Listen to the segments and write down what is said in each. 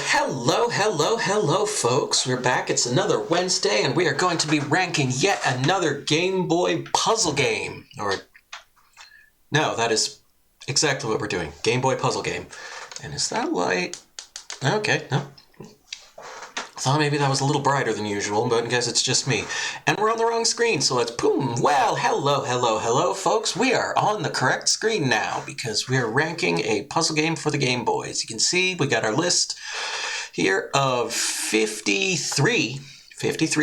Hello, folks. We're back. It's another Wednesday, and we are going to be ranking yet another Game Boy puzzle game. No, that is exactly what we're doing. Game Boy puzzle game. And is that light? Okay, no. Thought maybe that was a little brighter than usual, but I guess it's just me. And we're on the wrong screen, so let's boom. Well, hello, folks. We are on the correct screen now because we are ranking a puzzle game for the Game Boy. As you can see, we got our list here of 53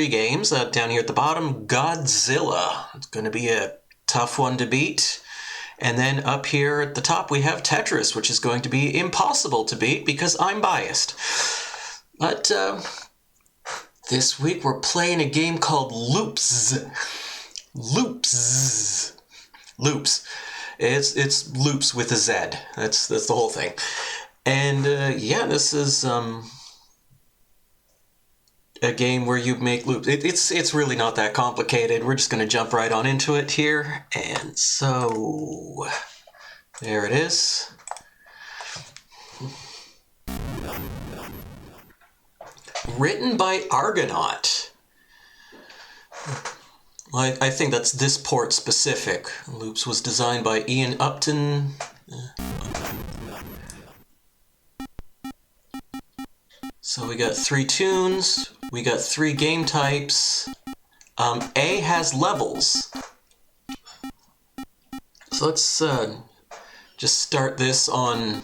games. Down here at the bottom, Godzilla. It's going to be a tough one to beat. And then up here at the top, we have Tetris, which is going to be impossible to beat because I'm biased. But this week we're playing a game called Loopz. Loopz. It's Loopz with a Z. That's the whole thing. And yeah, this is a game where you make loops. It's really not that complicated. We're just going to jump right on into it here. And so there it is. Written by Argonaut. I think that's this port specific. Loopz was designed by Ian Upton. So we got 3 tunes, we got 3 game types. A has levels. So let's just start this on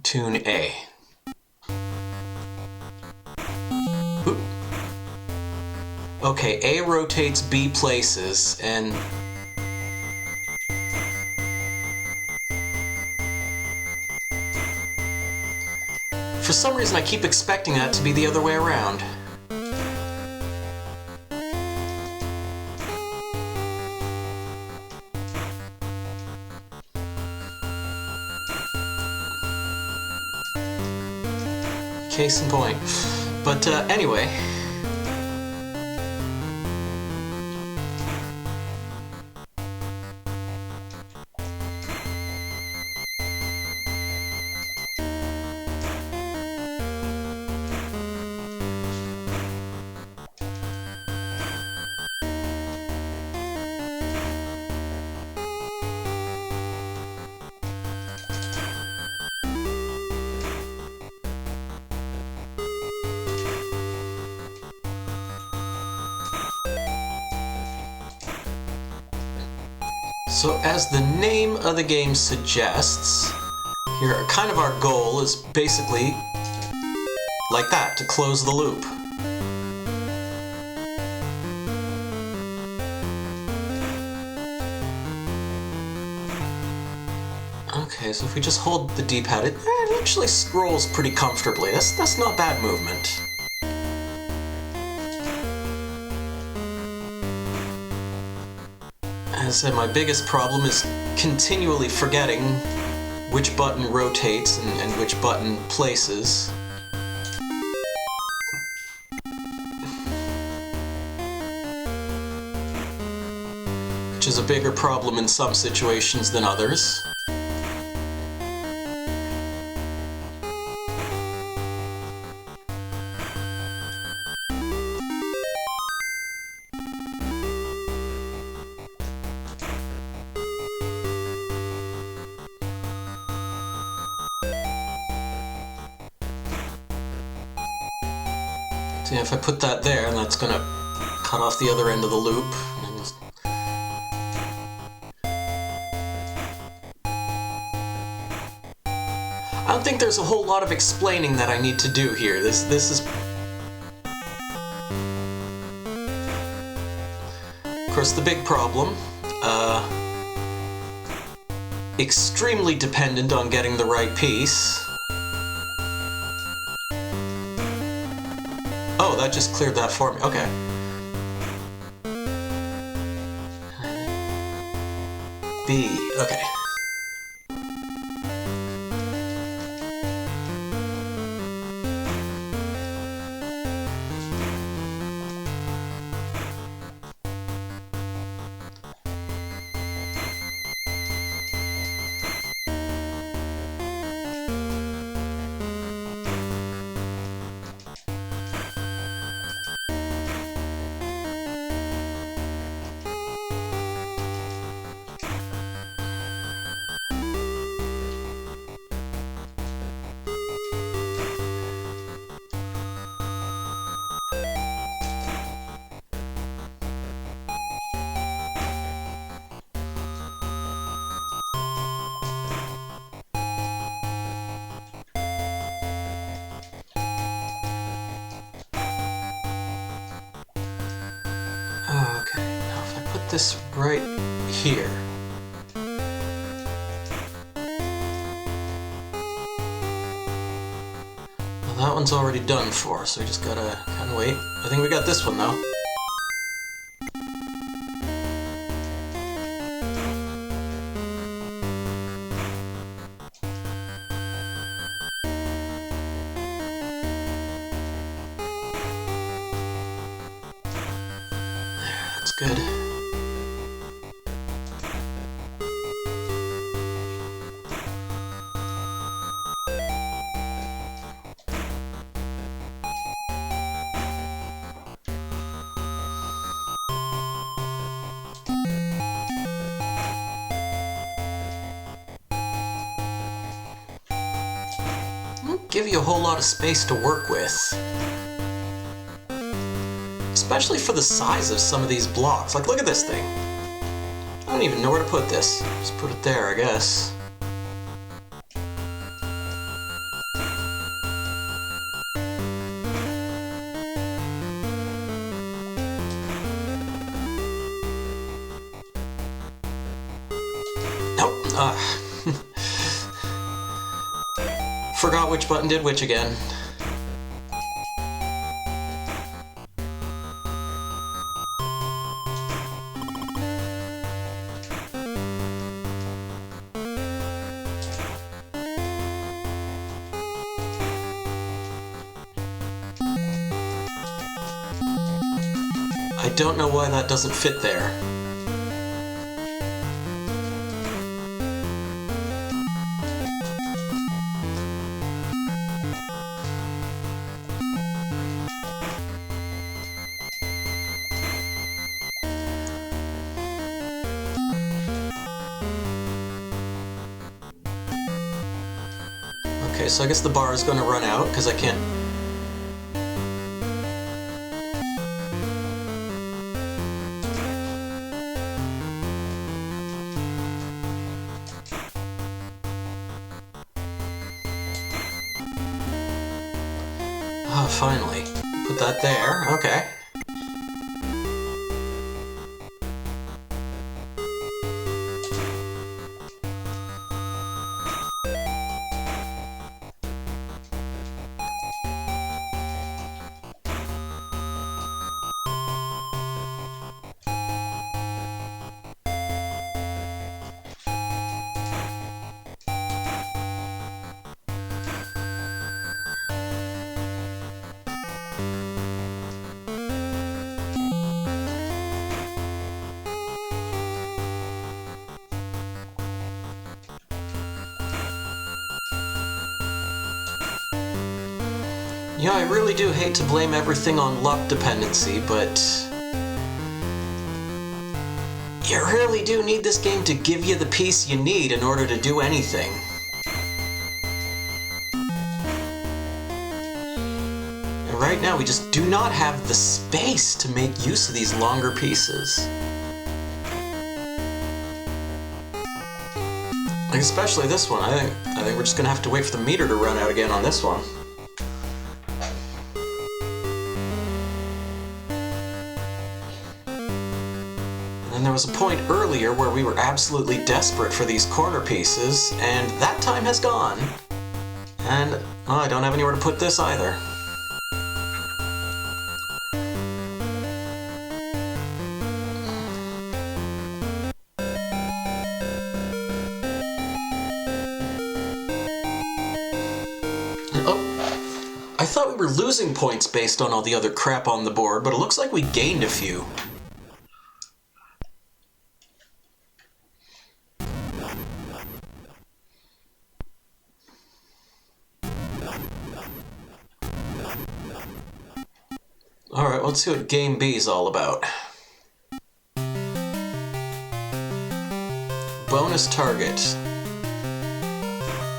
tune A. Oop. Okay, A rotates B places, and for some reason I keep expecting that to be the other way around. Case in point. But anyway. So as the name of the game suggests, here kind of our goal is basically like that, to close the loop. Okay, so if we just hold the D-pad, it actually scrolls pretty comfortably. That's not bad movement. As I said, my biggest problem is continually forgetting which button rotates and which button places. Which is a bigger problem in some situations than others. So if I put that there, and that's going to cut off the other end of the loop. I don't think there's a whole lot of explaining that I need to do here. This is... Of course, the big problem, extremely dependent on getting the right piece. Oh, that just cleared that for me. Okay. B. Okay. this right here. Well, that one's already done for, so we just gotta kind of wait. I think we got this one, though. That's good. Won't give you a whole lot of space to work with. Especially for the size of some of these blocks. Like, look at this thing. I don't even know where to put this. Just put it there, I guess. Nope. Forgot which button did which again. I don't know why that doesn't fit there. Okay, so I guess the bar is going to run out because I can't... Oh, finally. Put that there. Okay. Yeah, I really do hate to blame everything on luck dependency, but you really do need this game to give you the piece you need in order to do anything. And right now we just do not have the space to make use of these longer pieces. Like especially this one. I think we're just gonna have to wait for the meter to run out again on this one. And there was a point earlier where we were absolutely desperate for these corner pieces, and that time has gone. And oh, I don't have anywhere to put this either. Oh, I thought we were losing points based on all the other crap on the board, but it looks like we gained a few. Alright, let's see what Game B is all about. Bonus target.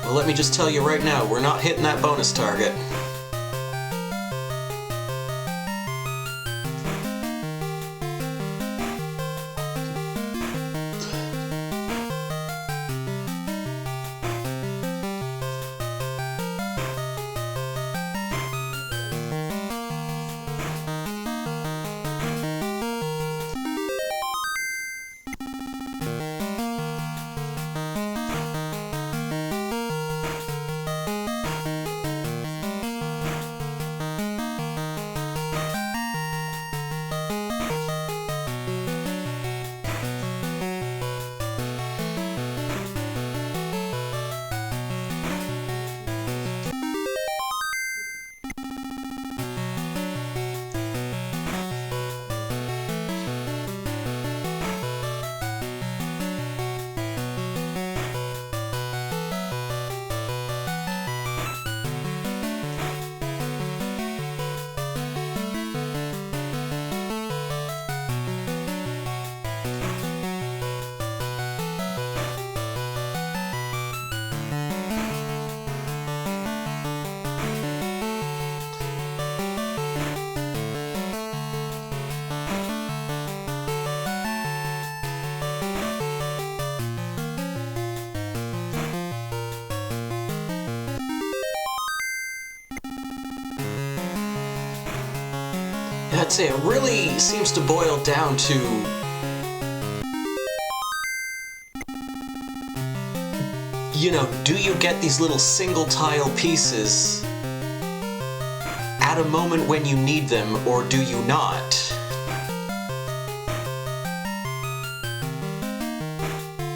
Well, let me just tell you right now, we're not hitting that bonus target. I'd say it really seems to boil down to do you get these little single tile pieces at a moment when you need them, or do you not?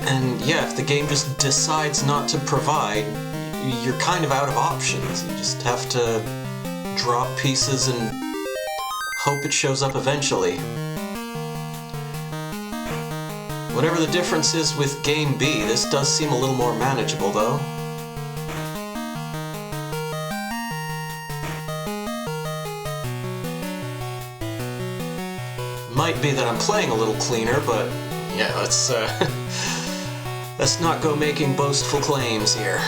And yeah, if the game just decides not to provide, you're kind of out of options. You just have to drop pieces and hope it shows up eventually. Whatever the difference is with Game B, this does seem a little more manageable, though. Might be that I'm playing a little cleaner, but yeah, let's not go making boastful claims here.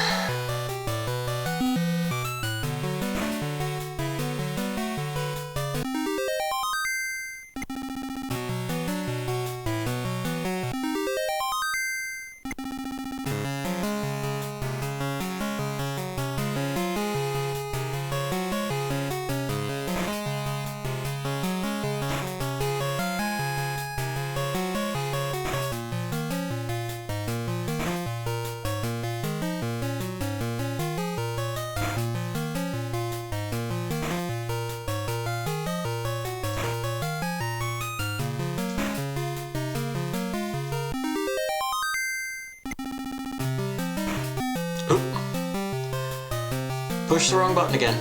Push the wrong button again.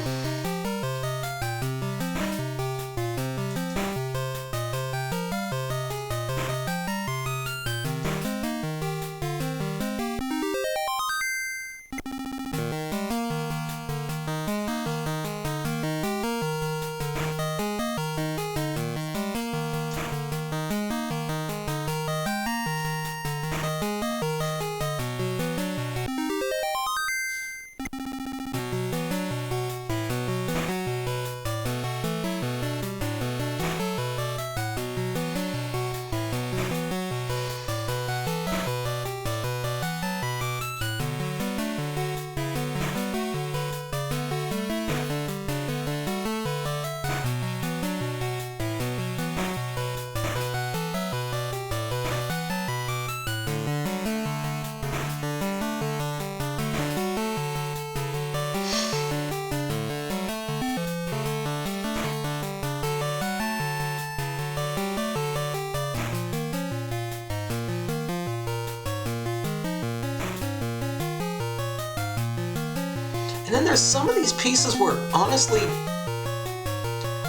And then there's some of these pieces where, honestly,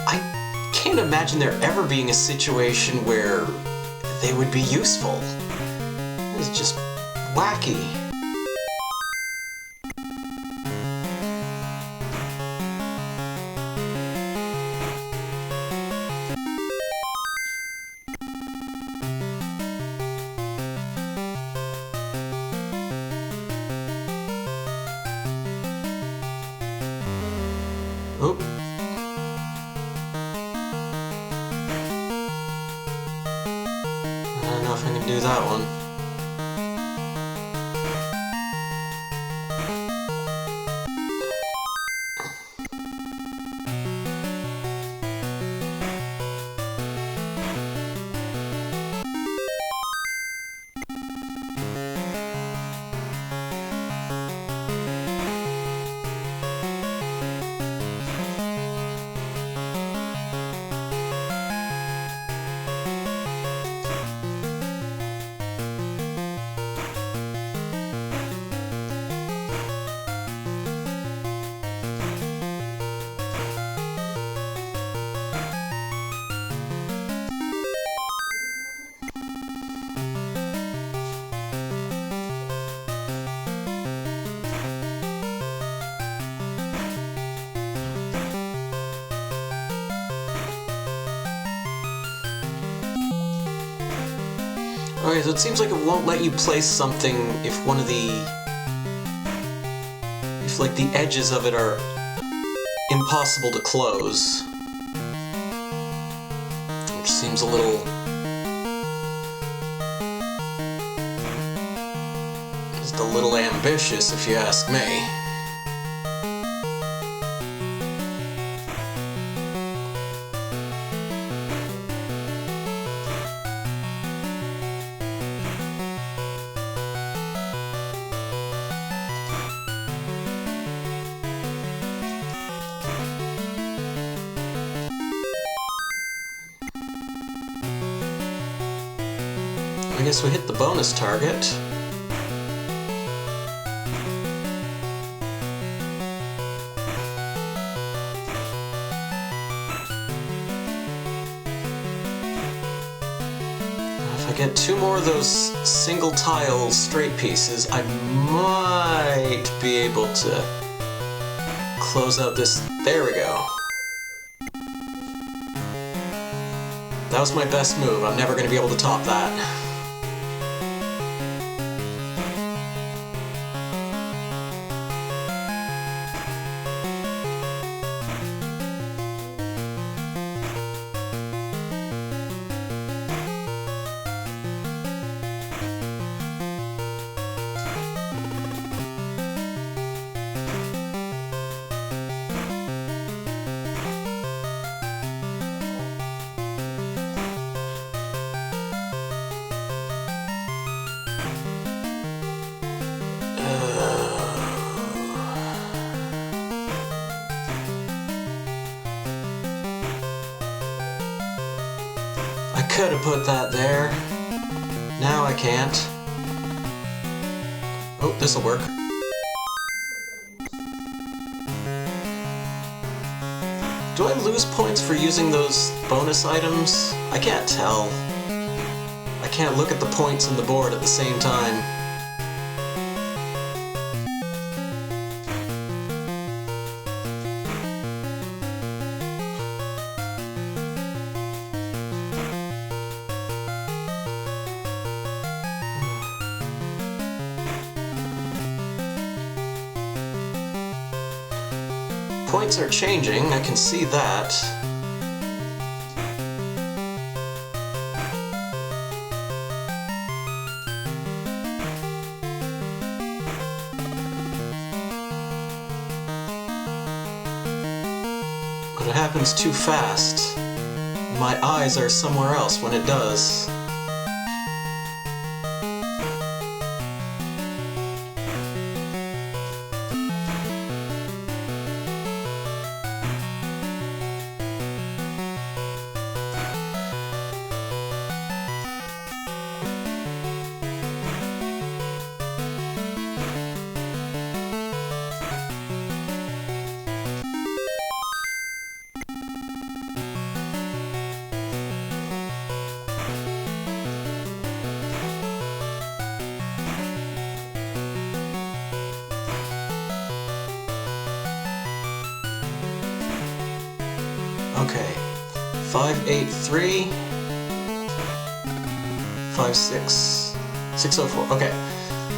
I can't imagine there ever being a situation where they would be useful. It's just wacky. Oop. I don't know if I can do that one. Okay, so it seems like it won't let you place something if like the edges of it are impossible to close. Which seems a little... just a little ambitious, if you ask me. I guess we hit the bonus target. If I get 2 more of those single tile straight pieces, I might be able to close out this. There we go. That was my best move. I'm never going to be able to top that. I could have put that there. Now I can't. Oh, this'll work. Do I lose points for using those bonus items? I can't tell. I can't look at the points on the board at the same time. Points are changing, I can see that. But it happens too fast. My eyes are somewhere else when it does. Okay, 583, 56, 604. Okay,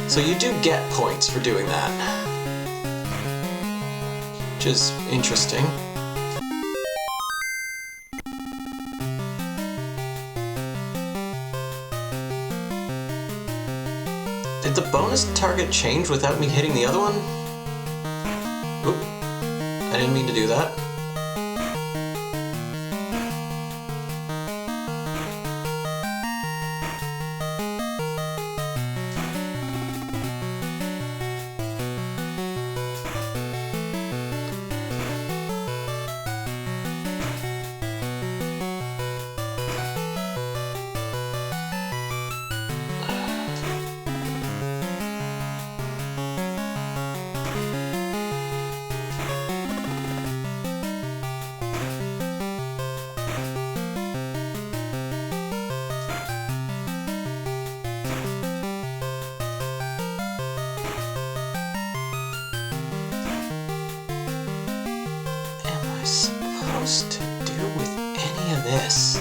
so you do get points for doing that, which is interesting. Did the bonus target change without me hitting the other one? Oop, I didn't mean to do that. Supposed to do with any of this?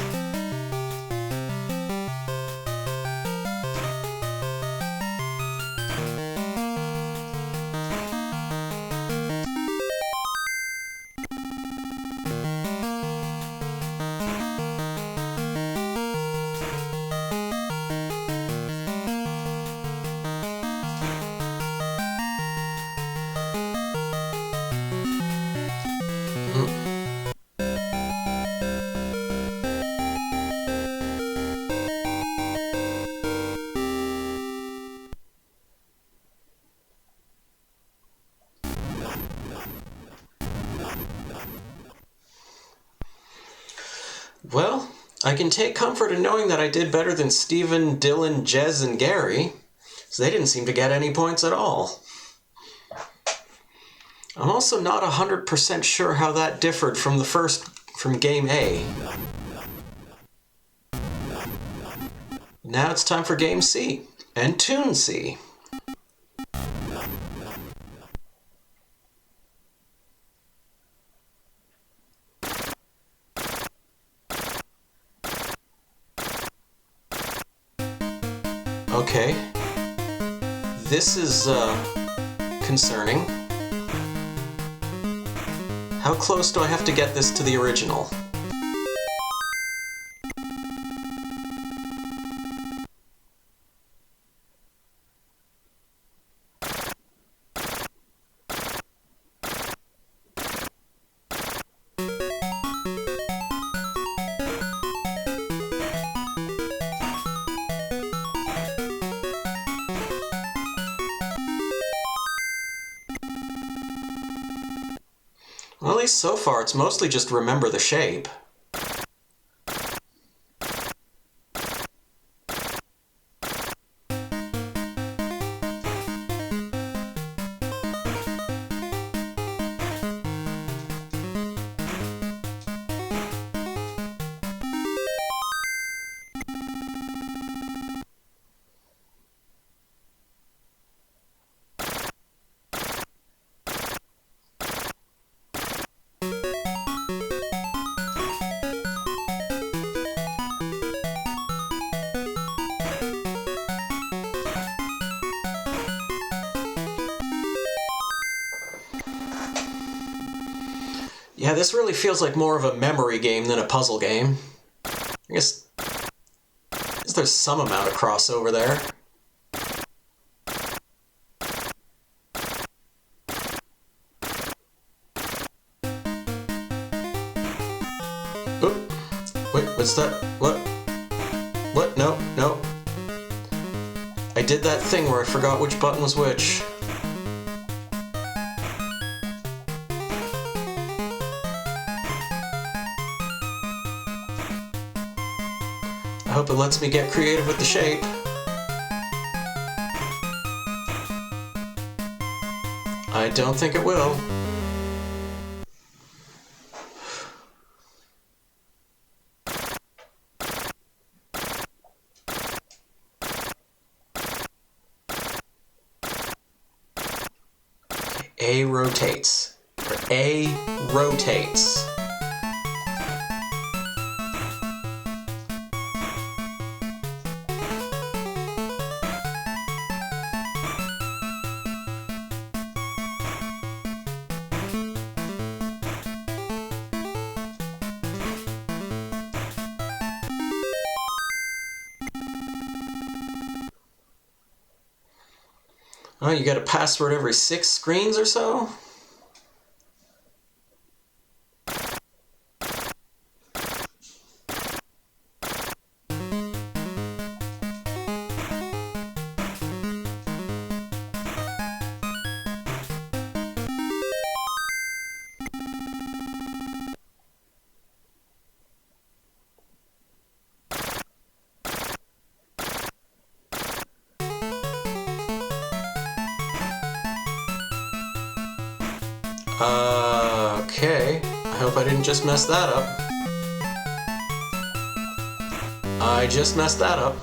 Well, I can take comfort in knowing that I did better than Steven, Dylan, Jez, and Gary, so they didn't seem to get any points at all. I'm also not 100% sure how that differed from Game A. Now it's time for Game C and Tune C. Okay, this is concerning. How close do I have to get this to the original? Well, at least so far, it's mostly just remember the shape. Yeah, this really feels like more of a memory game than a puzzle game. I guess there's some amount of crossover there. Oop. Wait, what's that? What? What? No, no. I did that thing where I forgot which button was which. I hope it lets me get creative with the shape. I don't think it will. A rotates. Or A rotates. Oh, you get a password every 6 screens or so? Okay. I hope I didn't just mess that up. I just messed that up.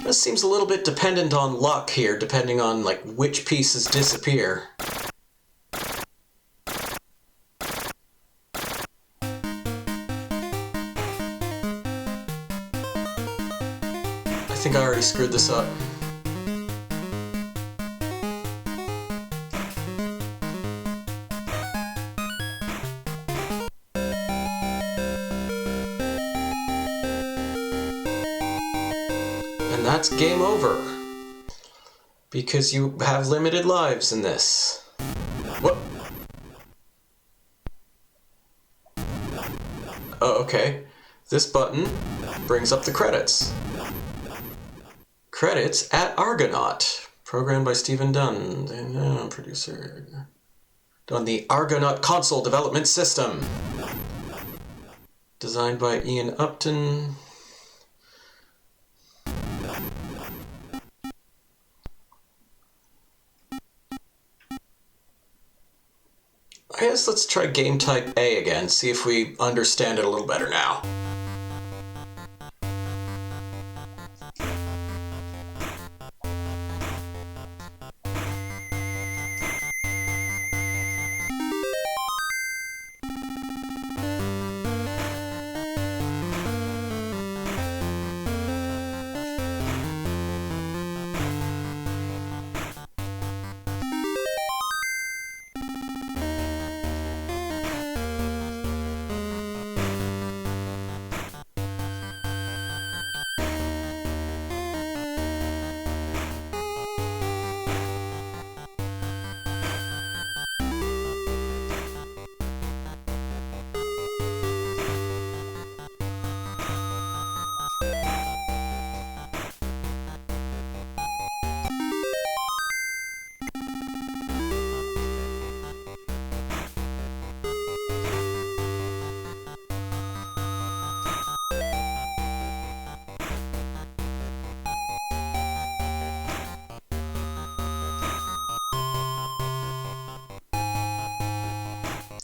This seems a little bit dependent on luck here, depending on like which pieces disappear. I think I already screwed this up. And that's game over. Because you have limited lives in this. What? Oh, okay. This button brings up the credits. Credits at Argonaut. Programmed by Stephen Dunn. Producer. On the Argonaut console development system. Designed by Ian Upton. I guess let's try game type A again, see if we understand it a little better now.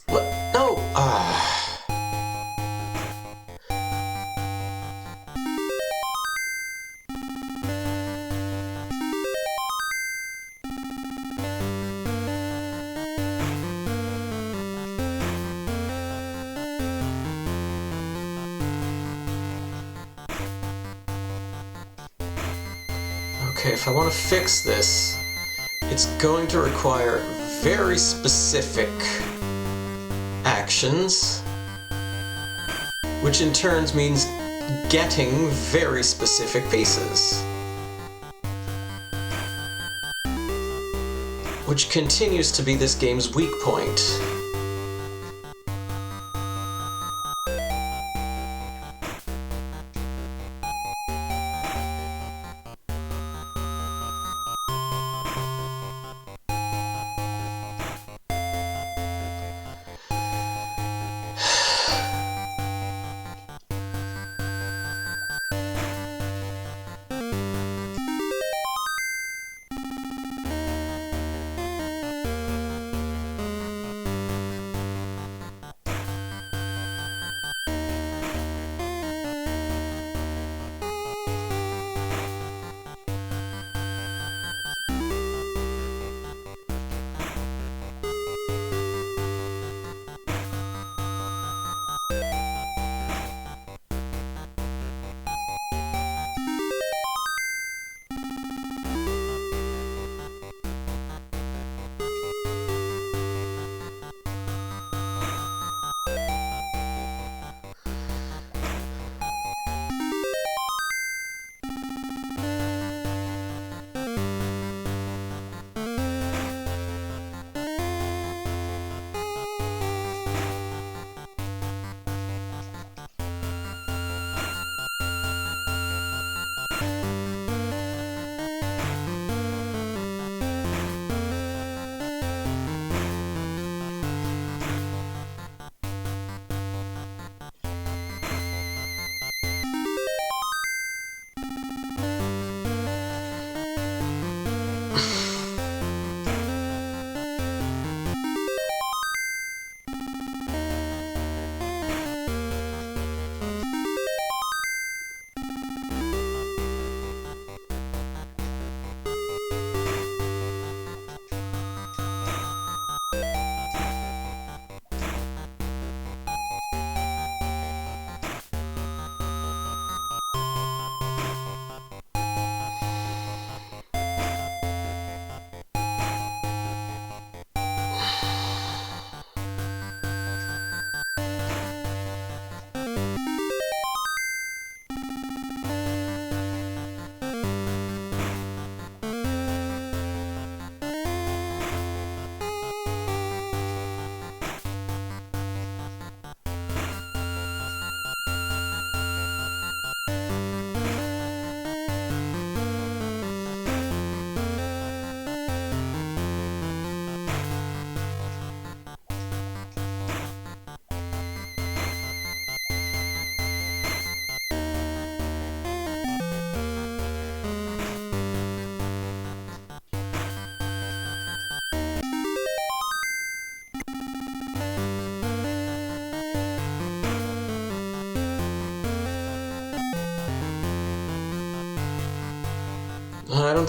What? No! Okay, if I want to fix this, it's going to require very specific actions, which in turn means getting very specific pieces, which continues to be this game's weak point.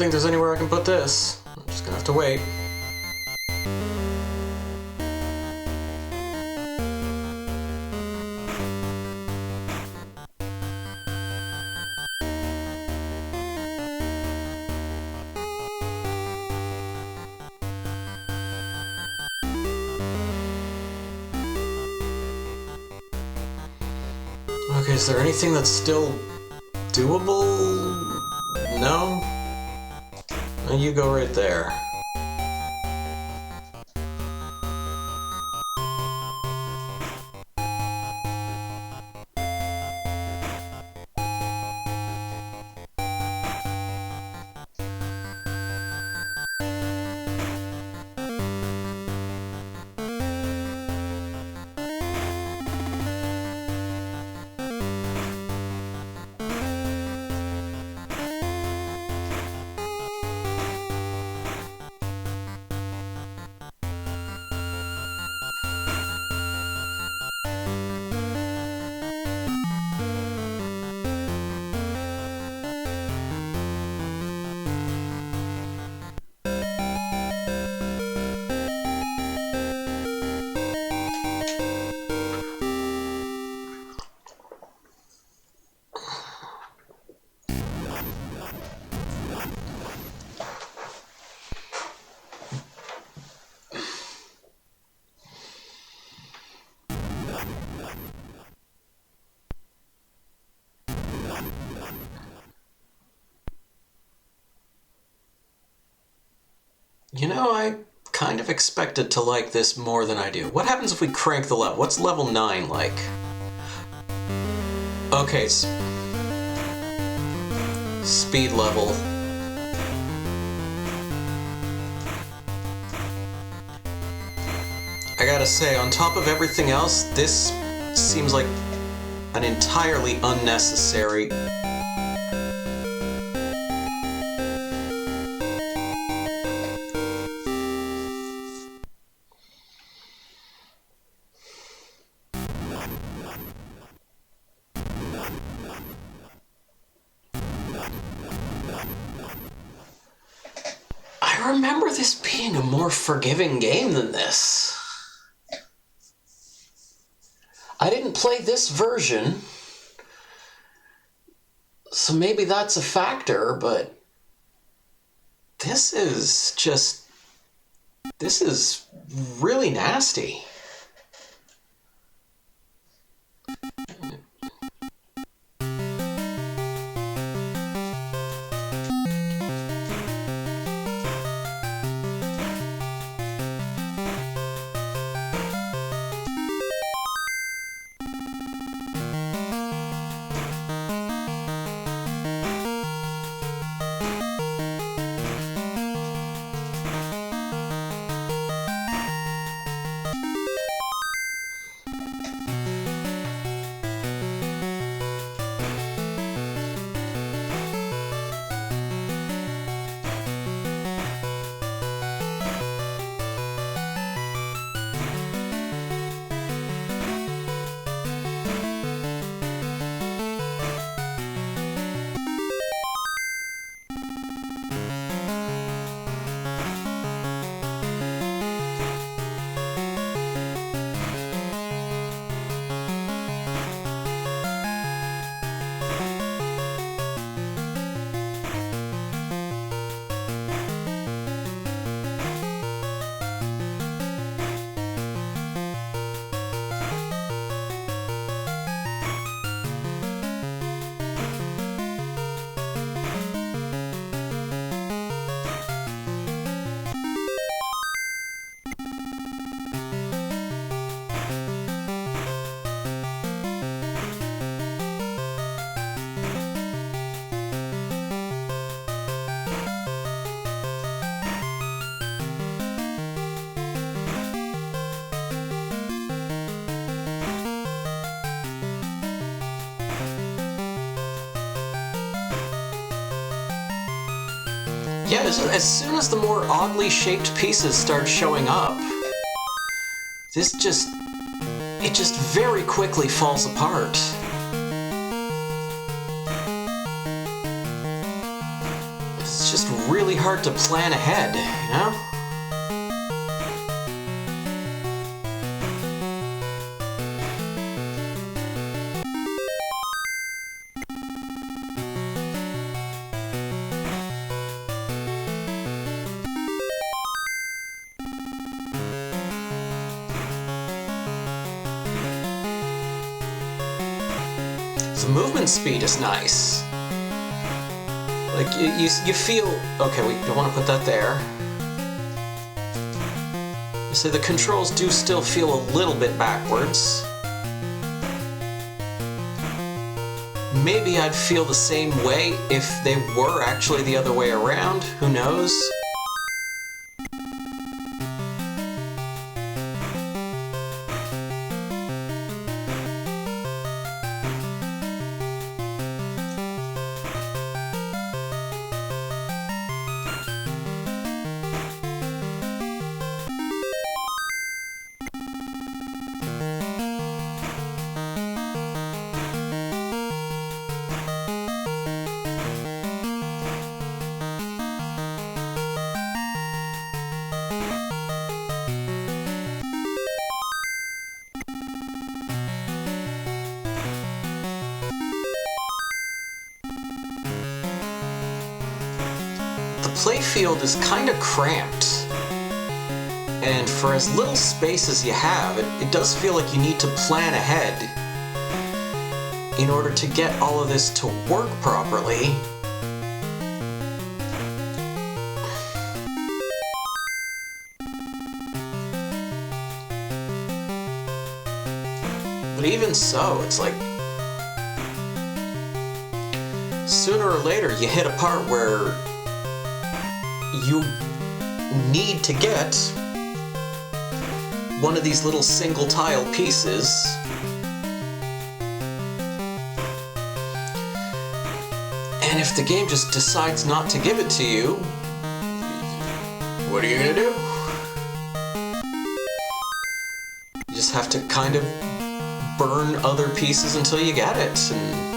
think there's anywhere I can put this. I'm just gonna have to wait. Okay, is there anything that's still doable? No? Well, you go right there. You know, I kind of expected to like this more than I do. What happens if we crank the level? What's level 9 like? Okay, speed level. I gotta say, on top of everything else, this seems like an entirely unnecessary... I remember this being a more forgiving game than this. I didn't play this version, so maybe that's a factor, but this is really nasty. Yeah, as soon as the more oddly shaped pieces start showing up, it just very quickly falls apart. It's just really hard to plan ahead, you know? The movement speed is nice. Like, you feel... Okay, we don't want to put that there. You see, the controls do still feel a little bit backwards. Maybe I'd feel the same way if they were actually the other way around. Who knows? The playfield is kind of cramped, and for as little space as you have, it does feel like you need to plan ahead in order to get all of this to work properly. But even so, it's like, sooner or later you hit a part where you need to get one of these little single tile pieces and if the game just decides not to give it to you, what are you gonna do? You just have to kind of burn other pieces until you get it. And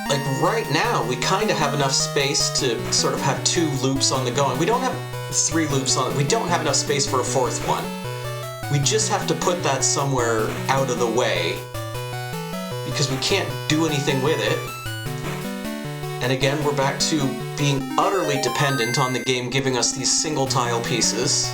like right now, we kind of have enough space to sort of have 2 loops on the go. And we don't have 3 loops on it. We don't have enough space for a 4th one. We just have to put that somewhere out of the way because we can't do anything with it. And again, we're back to being utterly dependent on the game giving us these single tile pieces.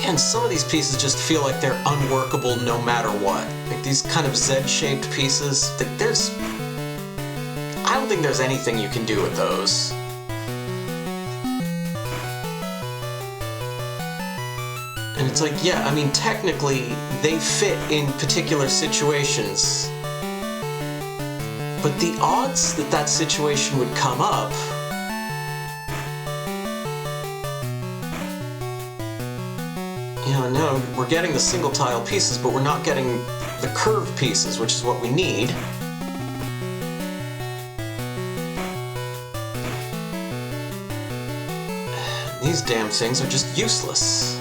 And some of these pieces just feel like they're unworkable no matter what. Like these kind of Z-shaped pieces, I don't think there's anything you can do with those. And it's like, yeah, I mean, technically, they fit in particular situations. But the odds that that situation would come up, no, we're getting the single tile pieces, but we're not getting the curved pieces, which is what we need. These damn things are just useless.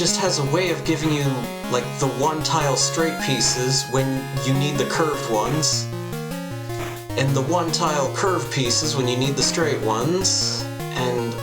just has a way of giving you, like, the one-tile straight pieces when you need the curved ones, and the one-tile curved pieces when you need the straight ones, and,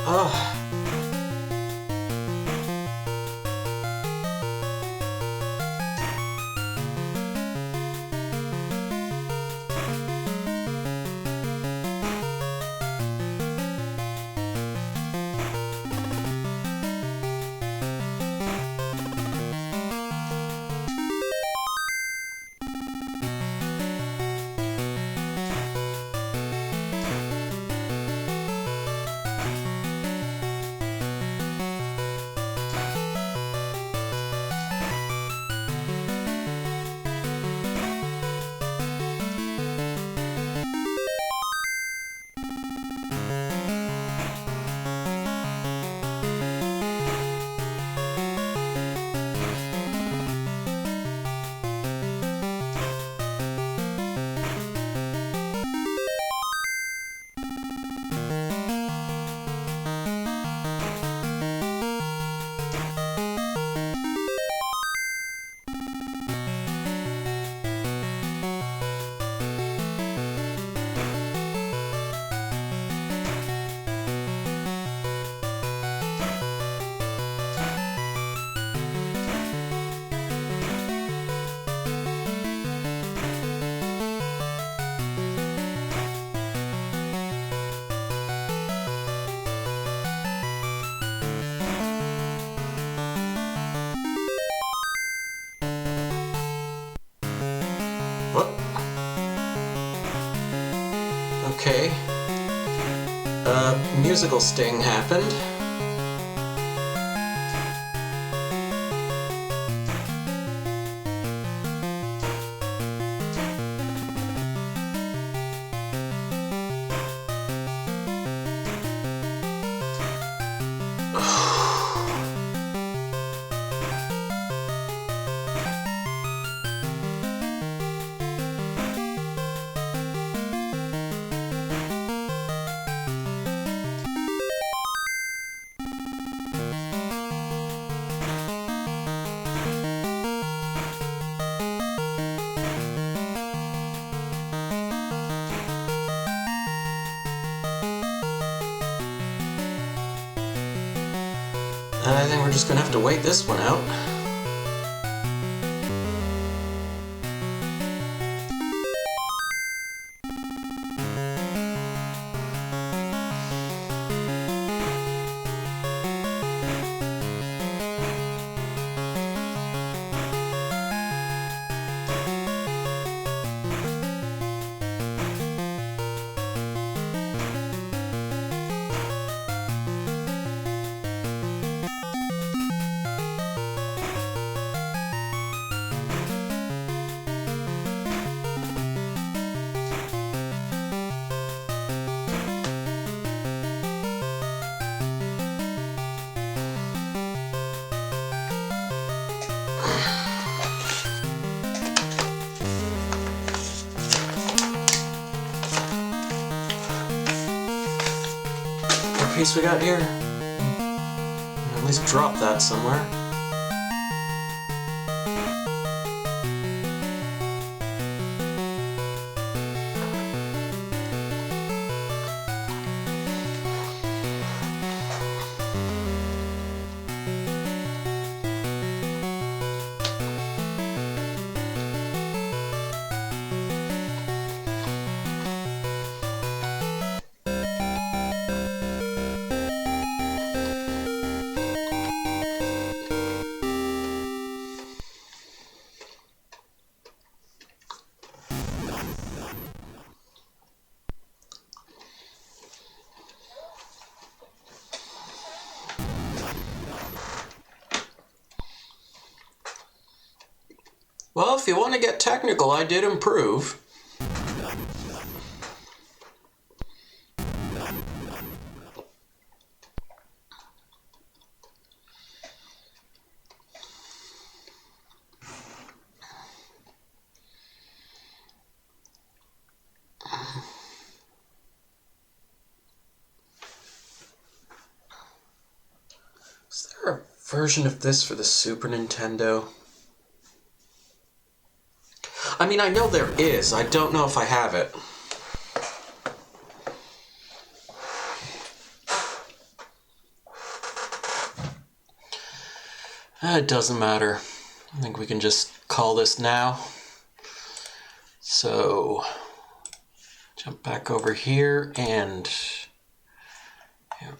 what? Okay. Musical sting happened. I think we're just gonna have to wait this one out. What piece we got here? At least drop that somewhere. Well, if you want to get technical, I did improve. Is there a version of this for the Super Nintendo? I mean, I know there is. I don't know if I have it. It doesn't matter. I think we can just call this now. So, jump back over here and... yeah.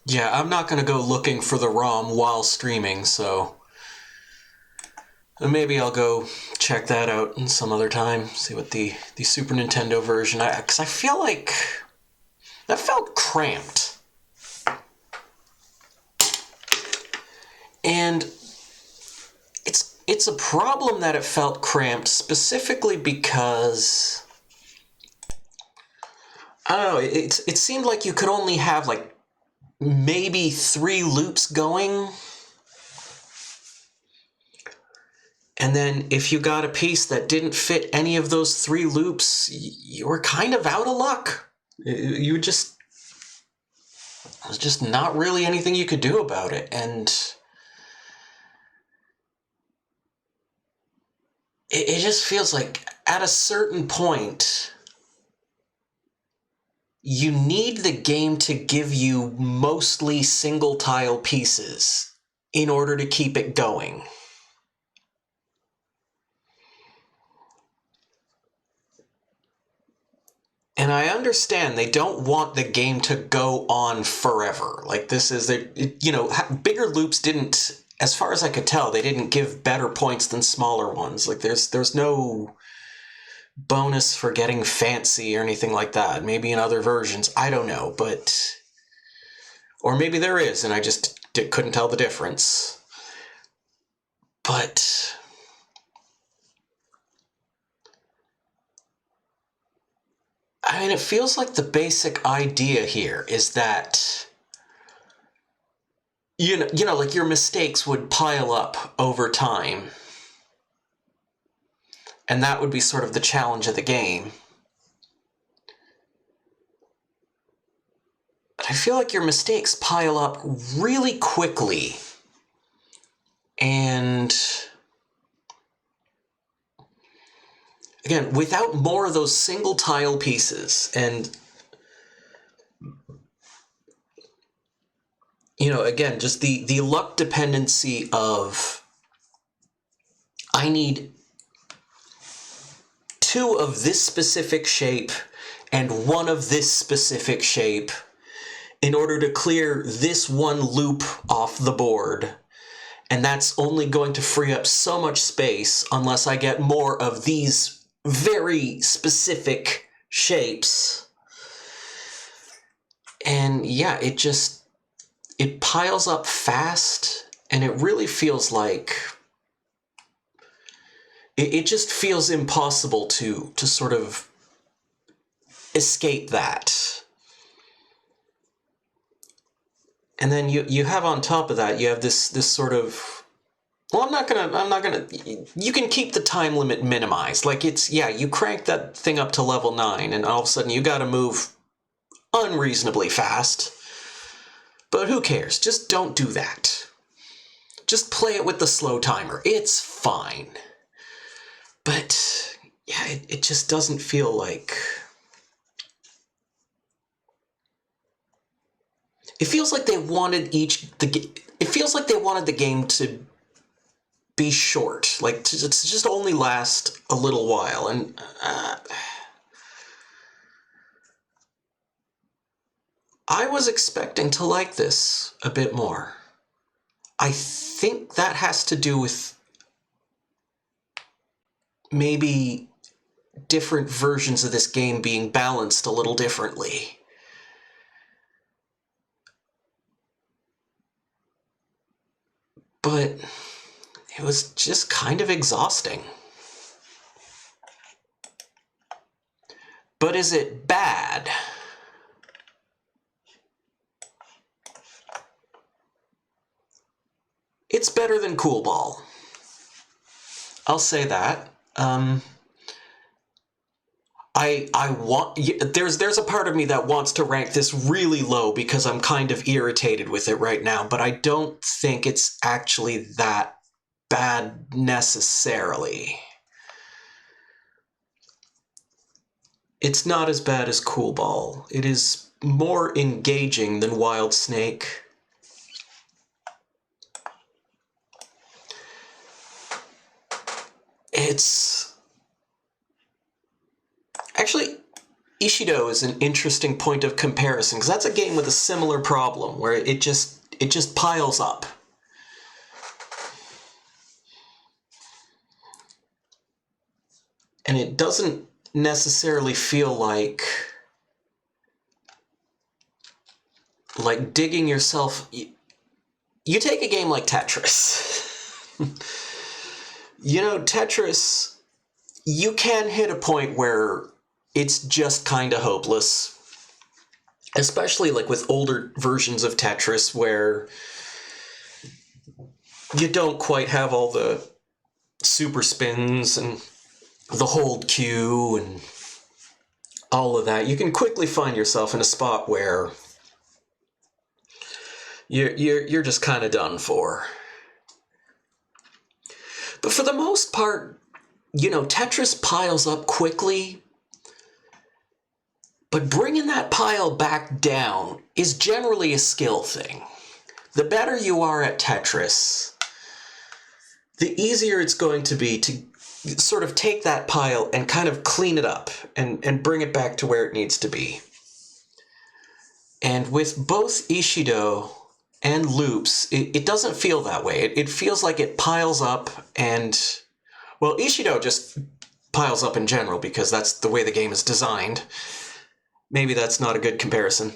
Yeah, I'm not going to go looking for the ROM while streaming, so maybe I'll go check that out in some other time, see what the Super Nintendo version, because I feel like that felt cramped. And it's a problem that it felt cramped specifically because, I don't know, it seemed like you could only have like maybe 3 loops going. And then if you got a piece that didn't fit any of those 3 loops, you were kind of out of luck. There was just not really anything you could do about it. And it just feels like at a certain point, you need the game to give you mostly single tile pieces in order to keep it going. And I understand they don't want the game to go on forever. Like this is, bigger loops didn't, as far as I could tell, they didn't give better points than smaller ones. Like there's no bonus for getting fancy or anything like that. Maybe in other versions, I don't know, but... or maybe there is, and I just couldn't tell the difference. But... I mean, it feels like the basic idea here is that, like your mistakes would pile up over time. And that would be sort of the challenge of the game. But I feel like your mistakes pile up really quickly. And again, without more of those single tile pieces, and again, just the luck dependency of I need 2 of this specific shape and 1 of this specific shape in order to clear this one loop off the board. And that's only going to free up so much space unless I get more of these very specific shapes. And yeah, it piles up fast, and it really feels like it just feels impossible to sort of escape that. And then you have on top of that, you have this sort of, well, I'm not gonna, you can keep the time limit minimized. Like you crank that thing up to level 9 and all of a sudden you gotta move unreasonably fast. But who cares? Just don't do that. Just play it with the slow timer. It's fine. But yeah, it just doesn't feel like... It feels like they wanted it feels like they wanted the game to be short, like to just only last a little while, and I was expecting to like this a bit more. I think that has to do with maybe different versions of this game being balanced a little differently. But it was just kind of exhausting. But is it bad? It's better than Cool Ball. I'll say that. I want there's a part of me that wants to rank this really low because I'm kind of irritated with it right now, but I don't think it's actually that bad necessarily. It's not as bad as Cool Ball. It is more engaging than Wild Snake. It's actually, Ishido is an interesting point of comparison because that's a game with a similar problem where it just piles up. And it doesn't necessarily feel like digging yourself. You take a game like Tetris. You know, Tetris, you can hit a point where it's just kind of hopeless. Especially like with older versions of Tetris where you don't quite have all the super spins and the hold cue and all of that. You can quickly find yourself in a spot where you're just kind of done for. But for the most part, you know, Tetris piles up quickly, but bringing that pile back down is generally a skill thing. The better you are at Tetris, the easier it's going to be to sort of take that pile and kind of clean it up and bring it back to where it needs to be. And with both Ishido and Loopz, it doesn't feel that way. It feels like it piles up and, well, Ishido just piles up in general because that's the way the game is designed. Maybe that's not a good comparison.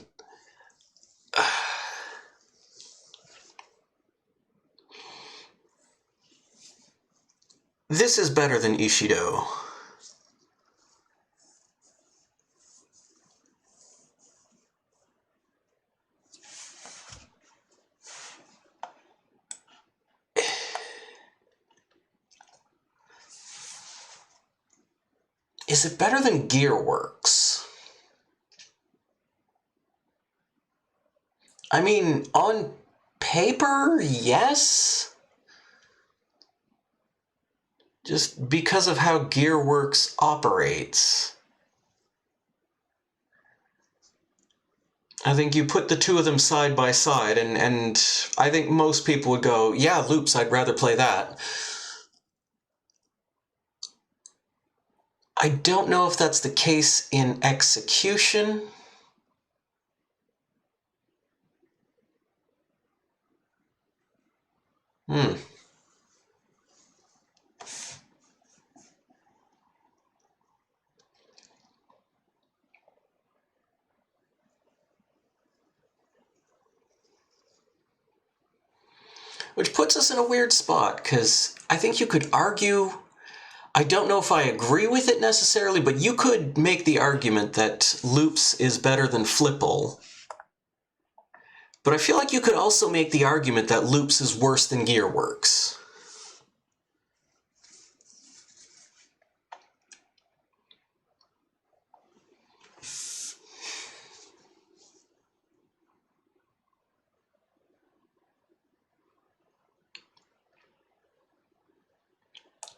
This is better than Ishido. Is it better than Gearworks? I mean, on paper, yes. Just because of how Gearworks operates. I think you put the two of them side by side, and I think most people would go, yeah, Loopz, I'd rather play that. I don't know if that's the case in execution. Which puts us in a weird spot, because I think you could argue, I don't know if I agree with it necessarily, but you could make the argument that Loopz is better than Flipple. But I feel like you could also make the argument that Loopz is worse than Gearworks.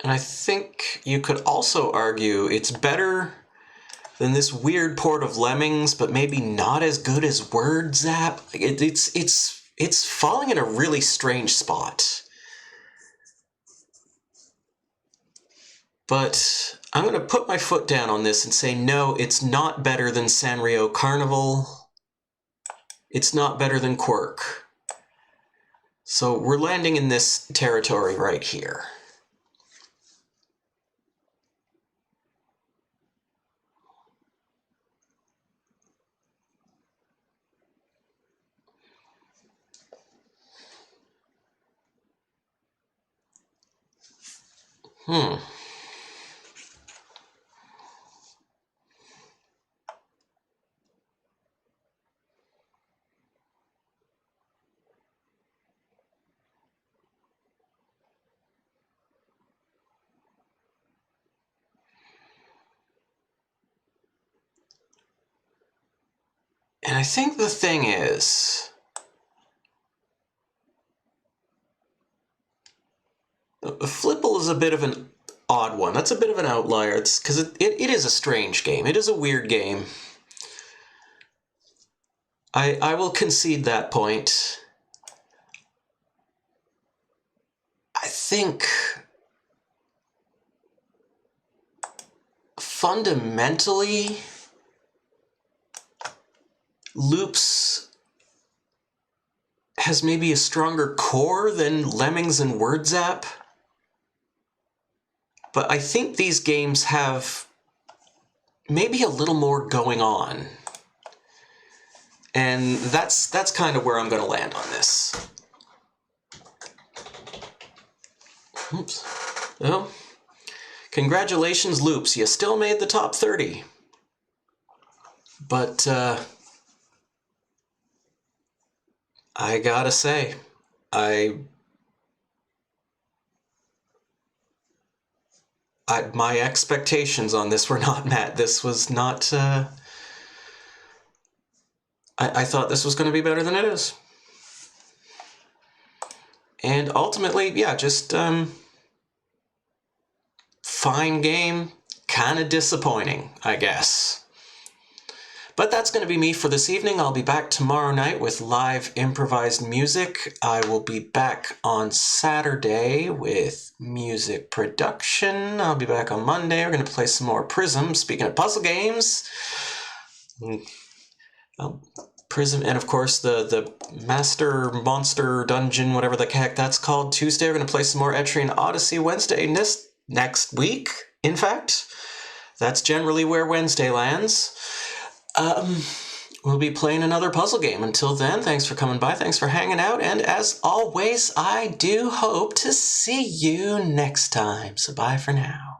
And I think you could also argue it's better than this weird port of Lemmings, but maybe not as good as Word Zap. It's falling in a really strange spot. But I'm going to put my foot down on this and say no, it's not better than Sanrio Carnival. It's not better than Quirk. So we're landing in this territory right here. I think the thing is, Flipple is a bit of an odd one. That's a bit of an outlier. It's because it is a strange game. It is a weird game. I will concede that point. I think fundamentally, Loopz has maybe a stronger core than Lemmings and Word Zap. But I think these games have maybe a little more going on. And that's kind of where I'm going to land on this. Oops. Well, congratulations, Loopz. You still made the top 30. But I gotta say, my expectations on this were not met. This was not... I thought this was going to be better than it is. And ultimately, yeah, just fine game, kind of disappointing, I guess. But that's going to be me for this evening. I'll be back tomorrow night with live improvised music. I will be back on Saturday with music production. I'll be back on Monday. We're going to play some more Prism. Speaking of puzzle games, Prism, and of course the Master Monster Dungeon, whatever the heck that's called. Tuesday, we're going to play some more Etrian Odyssey. Wednesday, next week, in fact. That's generally where Wednesday lands. We'll be playing another puzzle game. Until then, thanks for coming by, thanks for hanging out, and as always, I do hope to see you next time. So bye for now.